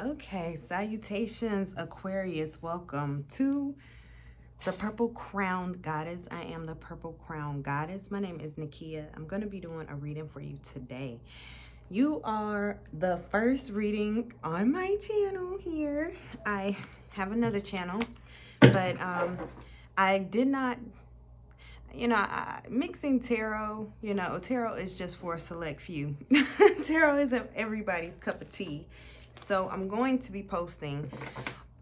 Okay, salutations, Aquarius. Welcome to the Purple Crown Goddess. I am the Purple Crown Goddess. My name is Nakia. I'm going to be doing a reading for you today. You are the first reading on my channel here. I have another channel, but I did not, mixing tarot, tarot is just for a select few. Tarot isn't everybody's cup of tea. So I'm going to be posting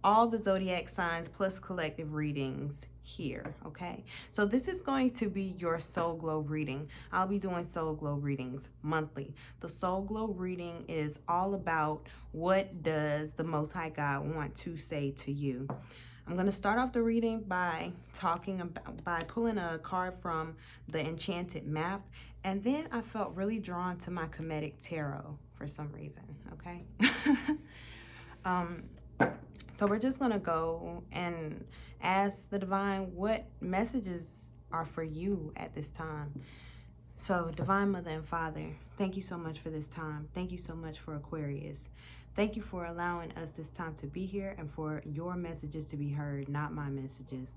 all the zodiac signs plus collective readings here, okay? So this is going to be your soul glow reading. I'll be doing soul glow readings monthly. The soul glow reading is all about what does the Most High God want to say to you. I'm going to start off the reading by pulling a card from the Enchanted Map, and then I felt really drawn to my Kemetic Tarot for some reason, okay? So we're just going to go and ask the Divine what messages are for you at this time. So, Divine Mother and Father, thank you so much for this time. Thank you so much for Aquarius. Thank you for allowing us this time to be here and for your messages to be heard, not my messages.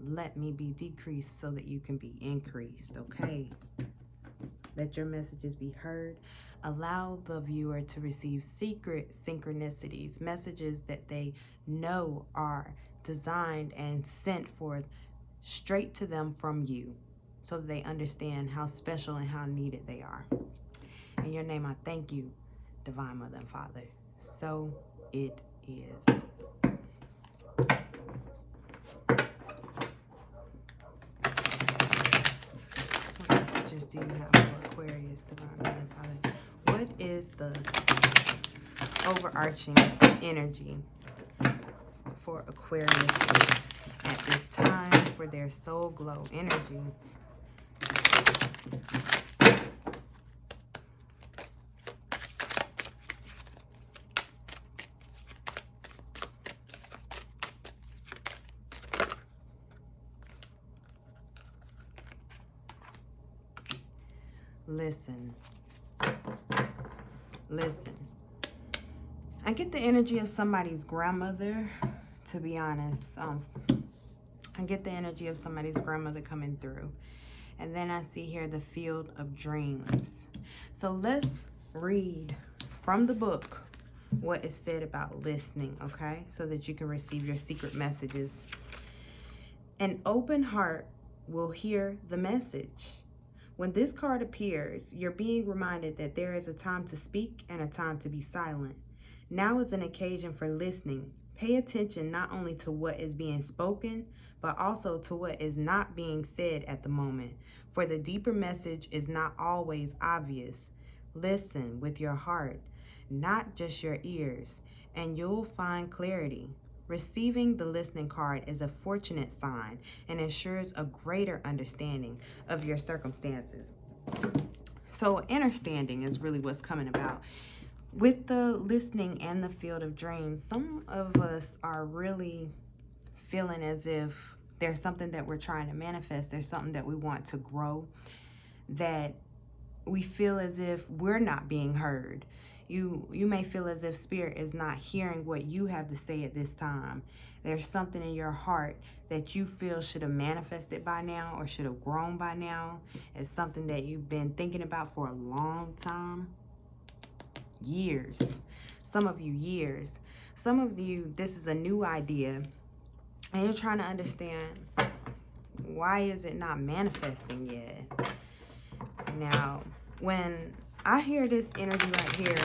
Let me be decreased so that you can be increased, okay? Let your messages be heard. Allow the viewer to receive secret synchronicities, messages that they know are designed and sent forth straight to them from you, so that they understand how special and how needed they are. In your name, I thank you, Divine Mother and Father. So it is. What messages do you have for Aquarius, Divine Mother and Father? What is the overarching energy for Aquarius at this time for their soul glow energy? Listen. I get the energy of somebody's grandmother, to be honest. I get the energy of somebody's grandmother coming through. And then I see here the Field of Dreams. So let's read from the book what is said about listening, okay? So that you can receive your secret messages. An open heart will hear the message. When this card appears, you're being reminded that there is a time to speak and a time to be silent. Now is an occasion for listening. Pay attention not only to what is being spoken, but also to what is not being said at the moment, for the deeper message is not always obvious. Listen with your heart, not just your ears, and you'll find clarity. Receiving the listening card is a fortunate sign and ensures a greater understanding of your circumstances. So understanding is really what's coming about. With the listening and the Field of Dreams, some of us are really feeling as if there's something that we're trying to manifest. There's something that we want to grow, that we feel as if we're not being heard. You may feel as if Spirit is not hearing what you have to say at this time. There's something in your heart that you feel should have manifested by now or should have grown by now. It's something that you've been thinking about for a long time. Years. Some of you years. Some of you, this is a new idea. And you're trying to understand, why is it not manifesting yet? Now, when I hear this energy right here,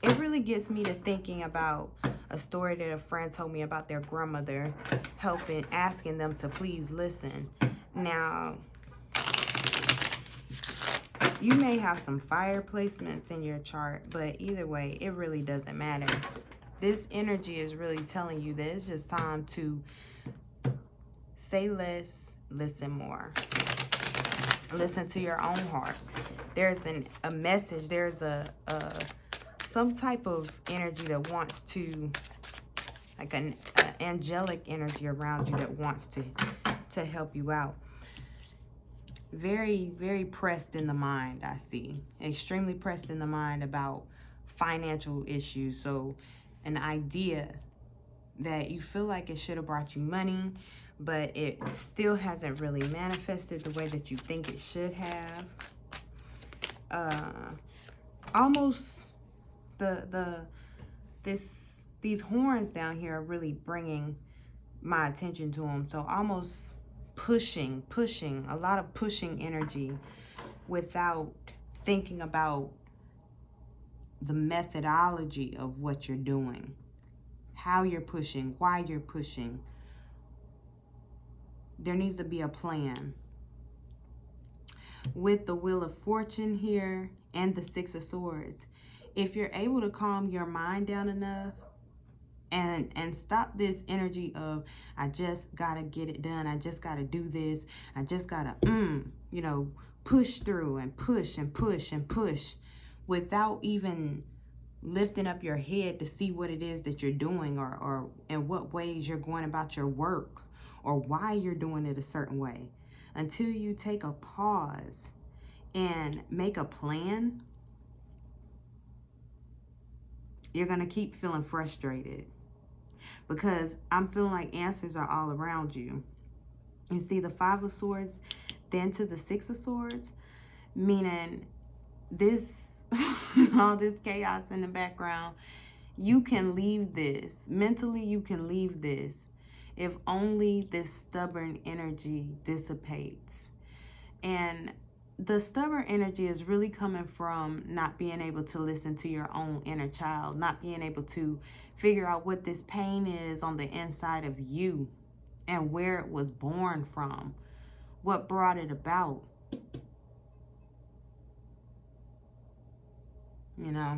it really gets me to thinking about a story that a friend told me about their grandmother asking them to please listen. Now, you may have some fire placements in your chart, but either way, it really doesn't matter. This energy is really telling you that it's just time to say less, listen more. Listen to your own heart. There's a message. There's some type of energy that wants to, like an angelic energy around you that wants to help you out. Very, very pressed in the mind, I see. Extremely pressed in the mind about financial issues. So an idea that you feel like it should have brought you money, but it still hasn't really manifested the way that you think it should have. Almost these horns down here are really bringing my attention to them. So almost pushing, a lot of pushing energy without thinking about the methodology of what you're doing, how you're pushing, why you're pushing. There needs to be a plan. With the Wheel of Fortune here and the Six of Swords, if you're able to calm your mind down enough and stop this energy of, I just gotta get it done, I just gotta do this, I just gotta you know, push through and push and push and push, without even lifting up your head to see what it is that you're doing, or in what ways you're going about your work, or why you're doing it a certain way. Until you take a pause and make a plan, you're going to keep feeling frustrated, because I'm feeling like answers are all around you. You see the Five of Swords, then to the Six of Swords, meaning this, all this chaos in the background, you can leave this. Mentally, you can leave this if only this stubborn energy dissipates. And the stubborn energy is really coming from not being able to listen to your own inner child, not being able to figure out what this pain is on the inside of you and where it was born from, what brought it about. You know,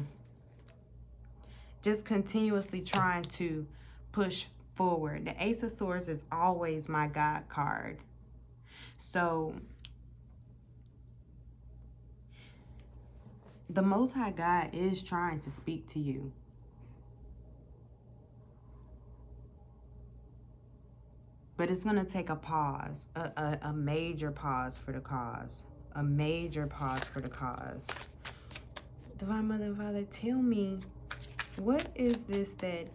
just continuously trying to push forward. The Ace of Swords is always my God card. So the Most High God is trying to speak to you. But it's going to take a pause, a major pause for the cause. A major pause for the cause. Divine Mother and Father, tell me, what is this that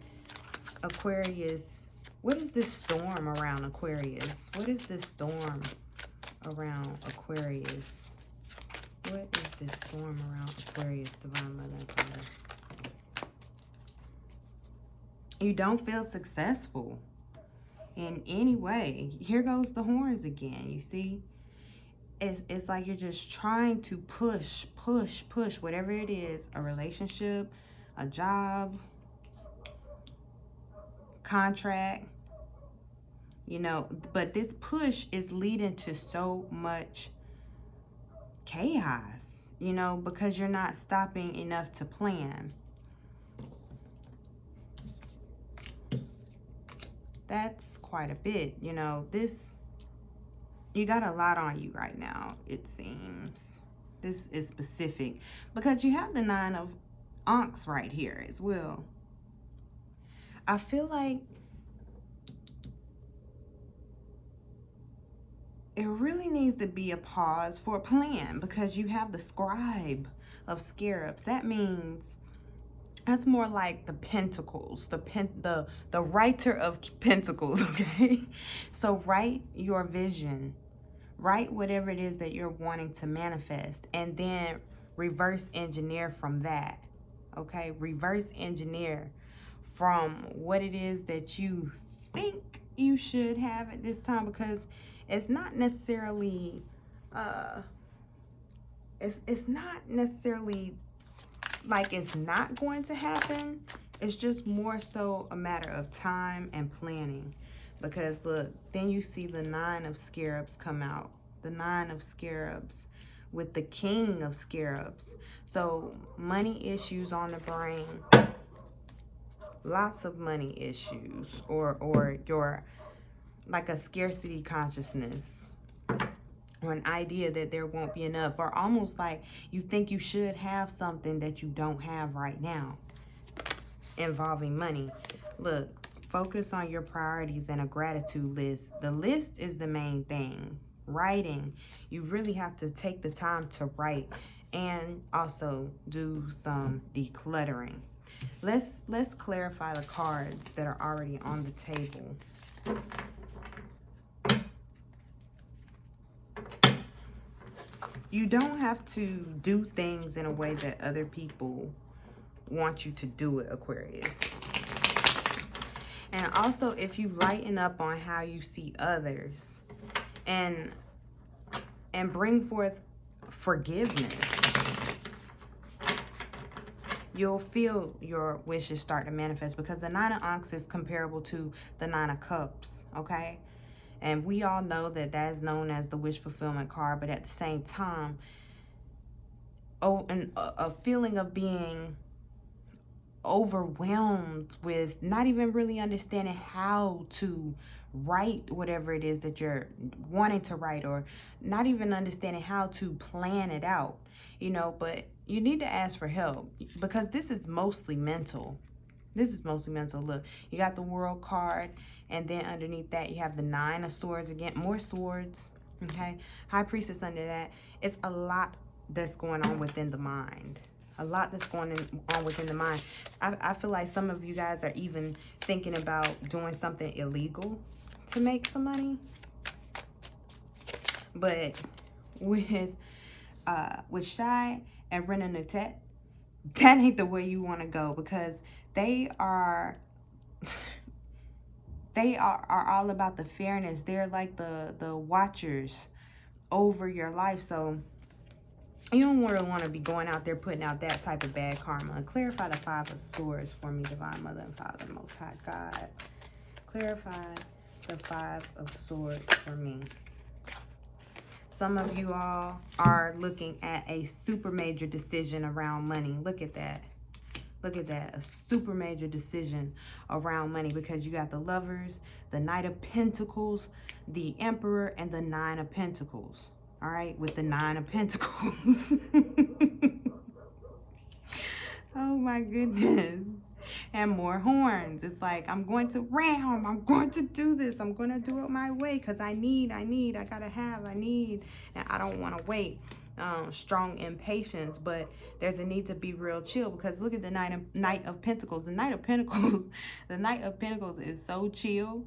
Aquarius, what is this storm around Aquarius? What is this storm around Aquarius? What is this storm around Aquarius, Divine Mother and Father? You don't feel successful in any way. Here goes the horns again, you see? It's like you're just trying to push, whatever it is, a relationship, a job, contract, you know, but this push is leading to so much chaos, you know, because you're not stopping enough to plan. That's quite a bit, you know. This, you got a lot on you right now, it seems. This is specific because you have the Nine of Ankhs right here as well. I feel like it really needs to be a pause for a plan, because you have the Scribe of Scarabs. That means that's more like the Pentacles, the writer of Pentacles, okay? So write your vision, write whatever it is that you're wanting to manifest, and then reverse engineer from that, okay? Reverse engineer from what it is that you think you should have at this time, because it's not necessarily it's not necessarily like it's not going to happen. It's just more so a matter of time and planning. Because look, then you see the Nine of Scarabs come out. The Nine of Scarabs with the King of Scarabs. So money issues on the brain. Lots of money issues. Or your, like a scarcity consciousness. Or an idea that there won't be enough. Or almost like you think you should have something that you don't have right now. Involving money. Look, focus on your priorities and a gratitude list. The list is the main thing. Writing. You really have to take the time to write and also do some decluttering. Let's clarify the cards that are already on the table. You don't have to do things in a way that other people want you to do it, Aquarius. And also, if you lighten up on how you see others and bring forth forgiveness, you'll feel your wishes start to manifest, because the Nine of Ankhs is comparable to the Nine of Cups, okay? And we all know that that is known as the wish fulfillment card, but at the same time, a feeling of being overwhelmed with not even really understanding how to write whatever it is that you're wanting to write, or not even understanding how to plan it out, you know. But you need to ask for help, because this is mostly mental. This is mostly mental. Look, you got the World card, and then underneath that you have the Nine of Swords again, more swords, okay? High Priestess under that. It's a lot that's going on within the mind. A lot that's going on within the mind. I feel like some of you guys are even thinking about doing something illegal to make some money. But with Shai and Rena Natet, that ain't the way you want to go, because they are all about the fairness. They're like the watchers over your life. So you don't really want to be going out there putting out that type of bad karma. Clarify the Five of Swords for me, Divine Mother and Father, Most High God. Clarify the Five of Swords for me. Some of you all are looking at a super major decision around money. Look at that. Look at that. A super major decision around money, because you got the Lovers, the Knight of Pentacles, the Emperor, and the Nine of Pentacles. All right, with the Nine of Pentacles. Oh my goodness. And more horns. It's like, I'm going to ram. I'm going to do this. I'm going to do it my way, because I need, I gotta have, I need, and I don't want to wait. Strong impatience, but there's a need to be real chill, because look at the Knight of Pentacles. The Knight of Pentacles, the Knight of Pentacles is so chill.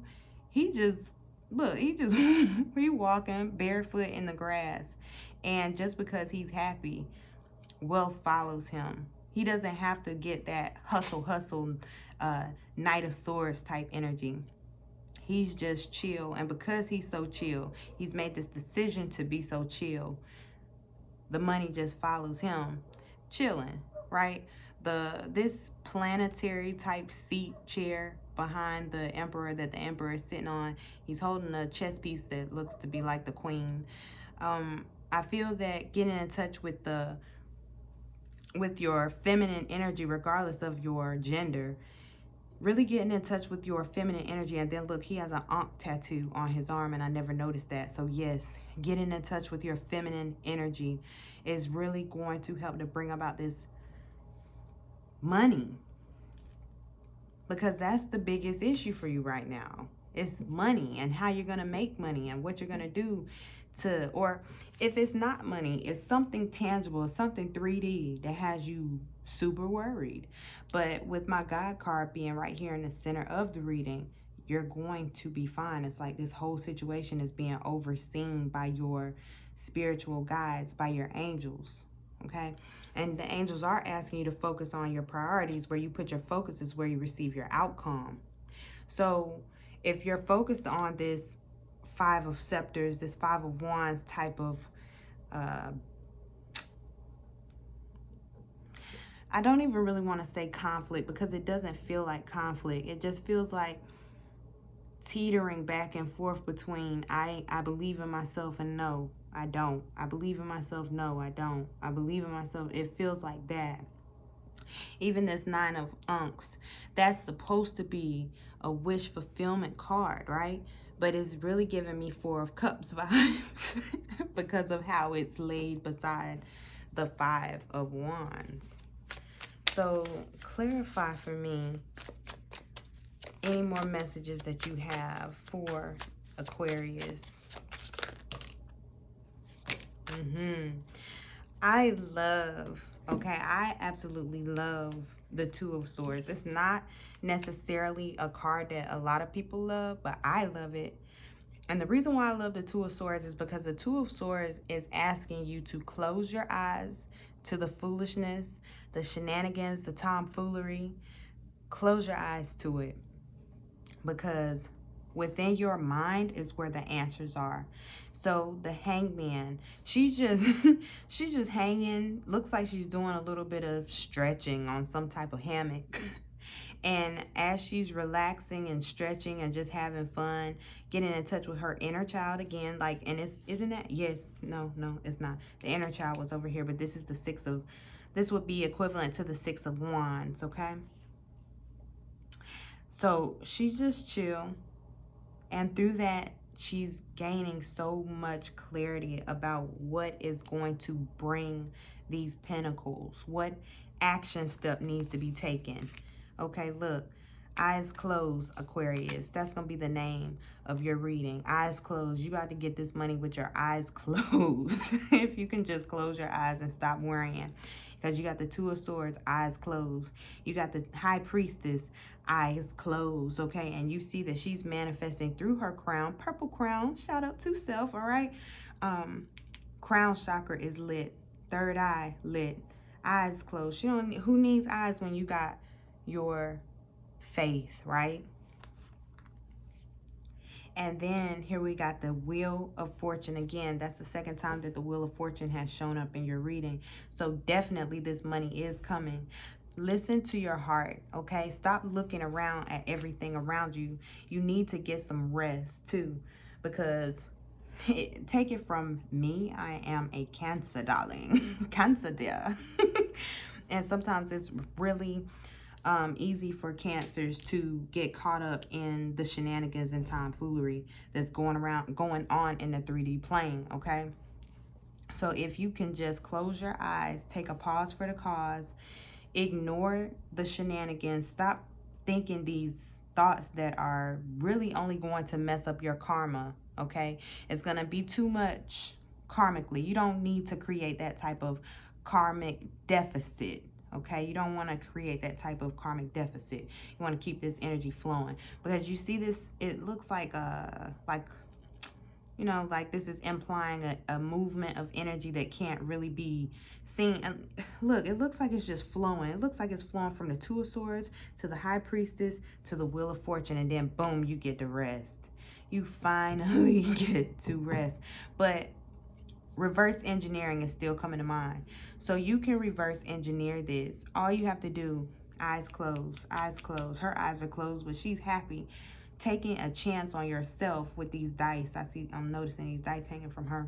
He just, look, he walking barefoot in the grass, and just because he's happy, wealth follows him. He doesn't have to get that hustle, Knight of Swords type energy. He's just chill, and because he's so chill, he's made this decision to be so chill. The money just follows him, chilling, right? This planetary type seat chair behind the Emperor that the Emperor is sitting on, he's holding a chess piece that looks to be like the Queen. I feel that getting in touch with your feminine energy, regardless of your gender, really getting in touch with your feminine energy. And then look, he has an Ankh tattoo on his arm, and I never noticed that. So yes, getting in touch with your feminine energy is really going to help to bring about this money, because that's the biggest issue for you right now. It's money, and how you're going to make money, and what you're going to do to, or if it's not money, it's something tangible, something 3D that has you super worried. But with my God card being right here in the center of the reading, you're going to be fine. It's like this whole situation is being overseen by your spiritual guides, by your angels, okay? And the angels are asking you to focus on your priorities. Where you put your focus is where you receive your outcome. So if you're focused on this Five of Scepters, this Five of Wands type of I don't even really want to say conflict, because it doesn't feel like conflict. It just feels like teetering back and forth between I believe in myself and no, I don't. I believe in myself, no, I don't. I believe in myself. It feels like that. Even this Nine of Ankhs, that's supposed to be a wish fulfillment card, right? But it's really giving me Four of Cups vibes because of how it's laid beside the Five of Wands. So clarify for me any more messages that you have for Aquarius. I love, okay, I absolutely love the Two of Swords. It's not necessarily a card that a lot of people love, but I love it. And the reason why I love the Two of Swords is because the Two of Swords is asking you to close your eyes to the foolishness, the shenanigans, the tomfoolery. Close your eyes to it, because within your mind is where the answers are. So the Hangman, she's just hanging. Looks like she's doing a little bit of stretching on some type of hammock. And as she's relaxing and stretching and just having fun, getting in touch with her inner child again, like, and isn't that, yes, no, it's not. The inner child was over here, but this is this would be equivalent to the Six of Wands, okay? So she's just chill. And through that, she's gaining so much clarity about what is going to bring these pentacles. What action step needs to be taken. Okay, look. Eyes closed, Aquarius. That's going to be the name of your reading. Eyes closed. You got to get this money with your eyes closed. If you can just close your eyes and stop worrying. Because you got the Two of Swords, eyes closed. You got the High Priestess, eyes closed, okay? And you see that she's manifesting through her crown. Purple crown. Shout out to self, all right? Crown chakra is lit. Third eye lit. Eyes closed. Who needs eyes when you got your faith, right? And then here we got the Wheel of Fortune. Again, that's the second time that the Wheel of Fortune has shown up in your reading. So definitely this money is coming. Listen to your heart, okay? Stop looking around at everything around you. You need to get some rest too, because take it from me, I am a Cancer, darling. Cancer, dear. And sometimes it's really easy for Cancers to get caught up in the shenanigans and tomfoolery that's going on in the 3D plane, okay? So if you can just close your eyes, take a pause for the cause, ignore the shenanigans, stop thinking these thoughts that are really only going to mess up your karma, okay? It's going to be too much karmically. You don't need to create that type of karmic deficit. Okay, you don't want to create that type of karmic deficit. You want to keep this energy flowing, because you see this, it looks like you know, like this is implying a movement of energy that can't really be seen. And look, it looks like it's just flowing. It looks like it's flowing from the Two of Swords to the High Priestess to the Wheel of Fortune, and then boom, you get to rest. You finally get to rest. But reverse engineering is still coming to mind. So you can reverse engineer this. All you have to do, eyes closed, eyes closed. Her eyes are closed, but she's happy. Taking a chance on yourself with these dice. I'm noticing these dice hanging from her.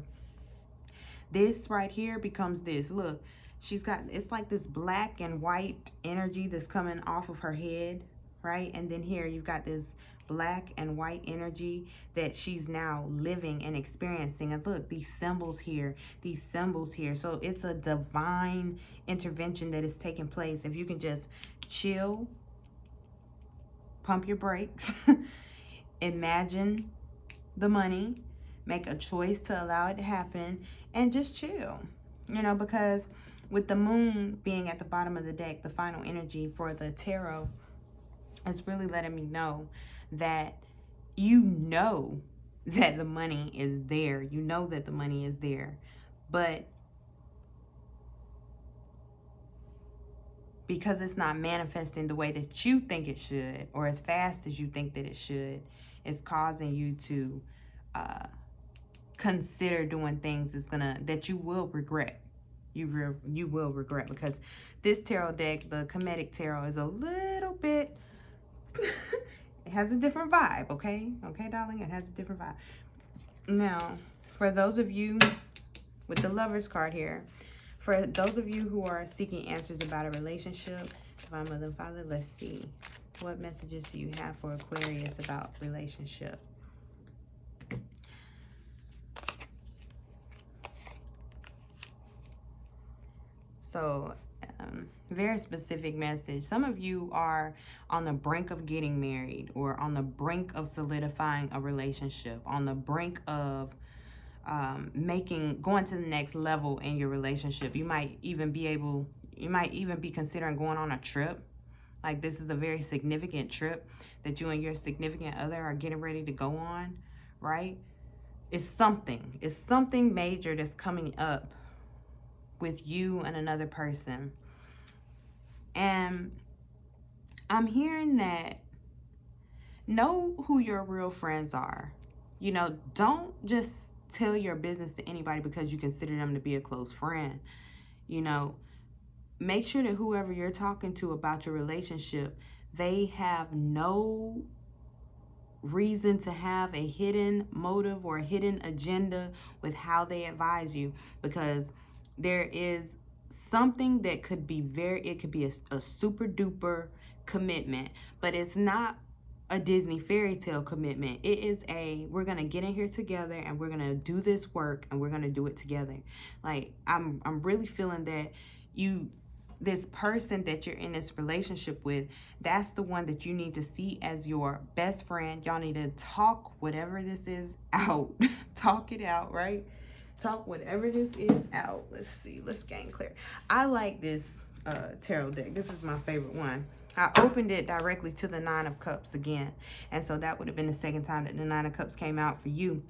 This right here becomes this. Look, she's got, it's like this black and white energy that's coming off of her head, right? And then here you've got this black and white energy that she's now living and experiencing. And look, these symbols here, these symbols here. So it's a divine intervention that is taking place. If you can just chill, pump your brakes, imagine the money, make a choice to allow it to happen, and just chill, you know, because with the moon being at the bottom of the deck, the final energy for the tarot, it's really letting me know that you know that the money is there. You know that the money is there. But because it's not manifesting the way that you think it should, or as fast as you think that it should, it's causing you to consider doing things that you will regret. You will regret, because this tarot deck, the Comedic Tarot, is a little bit it has a different vibe, okay? Okay, darling, it has a different vibe. Now, for those of you with the Lovers card here, for those of you who are seeking answers about a relationship, Divine Mother and Father, let's see. What messages do you have for Aquarius about relationship? So, very specific message. Some of you are on the brink of getting married, or on the brink of solidifying a relationship, on the brink of going to the next level in your relationship. You might even be considering going on a trip. Like, this is a very significant trip that you and your significant other are getting ready to go on, right? It's something major that's coming up with you and another person. And I'm hearing that know who your real friends are. You know, don't just tell your business to anybody because you consider them to be a close friend. You know, make sure that whoever you're talking to about your relationship, they have no reason to have a hidden motive or a hidden agenda with how they advise you, because there is something that could be it could be a super duper commitment, but it's not a Disney fairy tale commitment. It is we're gonna get in here together and we're gonna do this work and we're gonna do it together. Like, I'm really feeling that this person that you're in this relationship with, that's the one that you need to see as your best friend. Y'all need to talk whatever this is out. Talk it out, right? Talk whatever this is out. Let's see. Let's gain clarity. I like this tarot deck. This is my favorite one. I opened it directly to the Nine of Cups again. And so that would have been the second time that the Nine of Cups came out for you.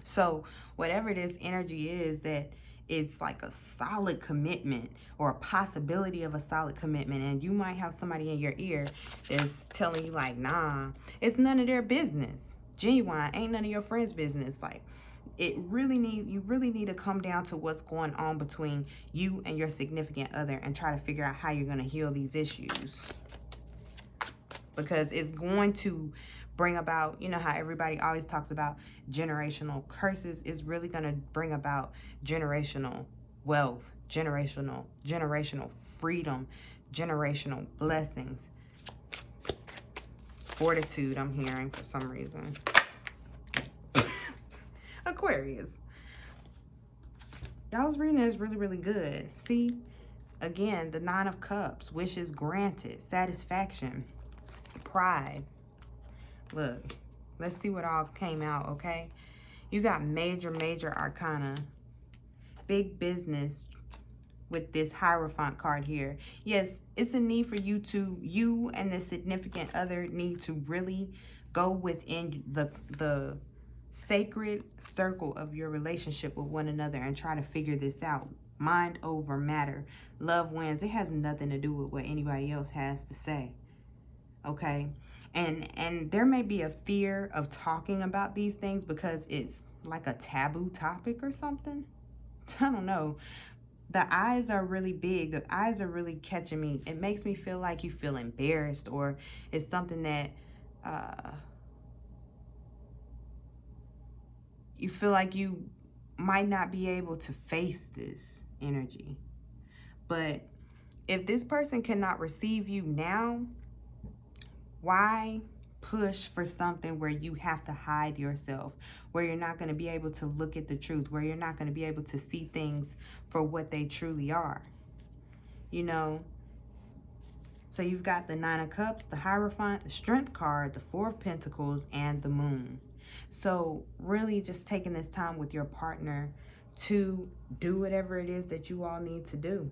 So whatever this energy is, that it's like a solid commitment or a possibility of a solid commitment, and you might have somebody in your ear that's telling you like, nah, it's none of their business. Genuine, ain't none of your friends' business. Like, you really need to come down to what's going on between you and your significant other and try to figure out how you're going to heal these issues, because it's going to bring about, you know how everybody always talks about generational curses, is really going to bring about generational wealth, generational freedom, generational blessings. Fortitude, I'm hearing for some reason. Aquarius. Y'all's reading is really, really good. See, again, the Nine of Cups, wishes granted, satisfaction, pride. Look, let's see what all came out, okay? You got major arcana, big business with this Hierophant card here. Yes, it's a need for you and the significant other need to really go within the sacred circle of your relationship with one another and try to figure this out. Mind over matter. Love wins. It has nothing to do with what anybody else has to say, okay? And there may be a fear of talking about these things because it's like a taboo topic or something. I don't know. The eyes are really big. The eyes are really catching me. It makes me feel like you feel embarrassed, or it's something that you feel like you might not be able to face this energy. But if this person cannot receive you now, why push for something where you have to hide yourself, where you're not going to be able to look at the truth, where you're not going to be able to see things for what they truly are? You know? So you've got the Nine of Cups, the Hierophant, the Strength card, the Four of Pentacles, and the Moon. So really just taking this time with your partner to do whatever it is that you all need to do.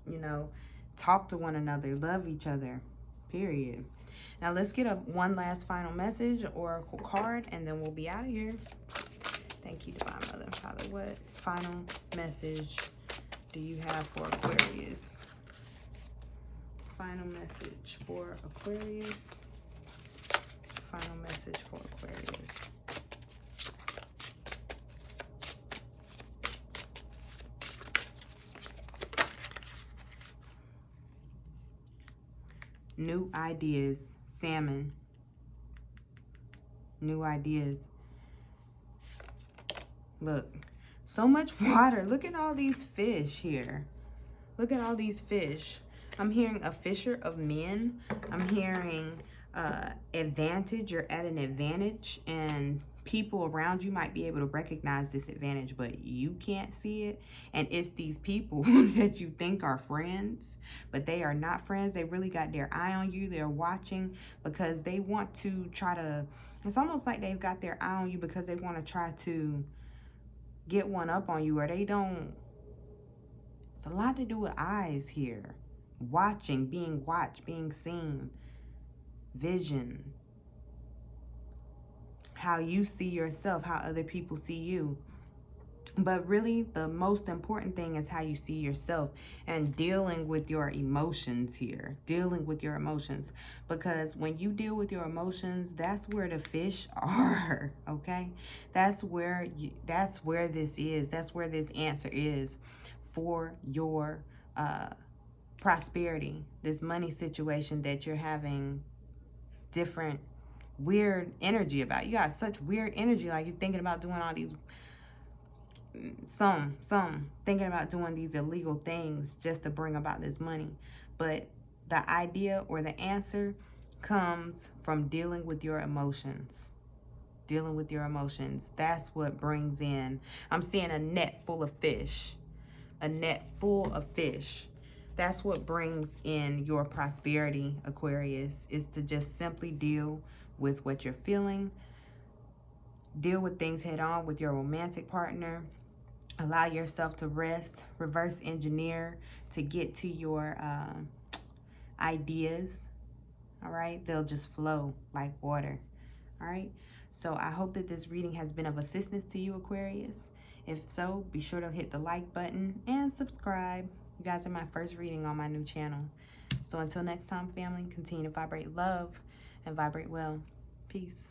You know, talk to one another, love each other, period. Now let's get one last final message, oracle card, and then we'll be out of here. Thank you, Divine Mother and Father. What final message do you have for Aquarius? Final message for Aquarius. Final message for Aquarius. New ideas, salmon. New ideas. Look, so much water. Look at all these fish here. Look at all these fish. I'm hearing a fisher of men. I'm hearing advantage. You're at an advantage, and people around you might be able to recognize this advantage, but you can't see it. And it's these people that you think are friends, but they are not friends. They really got their eye on you. They're watching because they want to try to, it's almost like they've got their eye on you because they want to try to get one up on you, or they don't. It's a lot to do with eyes here. Watching, being watched, being seen. Vision. How you see yourself, how other people see you. But really, the most important thing is how you see yourself and dealing with your emotions here. Dealing with your emotions. Because when you deal with your emotions, that's where the fish are, okay? That's where this is. That's where this answer is for your prosperity. This money situation that you're having different weird energy about. You got such weird energy, like you're thinking about doing all these some thinking about doing these illegal things just to bring about this money. But the idea or the answer comes from dealing with your emotions. Dealing with your emotions. That's what brings in, I'm seeing a net full of fish. A net full of fish. That's what brings in your prosperity, Aquarius, is to just simply deal with what you're feeling. Deal with things head on with your romantic partner. Allow yourself to rest, reverse engineer to get to your ideas, all right? They'll just flow like water, all right? So I hope that this reading has been of assistance to you, Aquarius. If so, be sure to hit the like button and subscribe. You guys are my first reading on my new channel. So until next time, family, continue to vibrate love and vibrate well. Peace.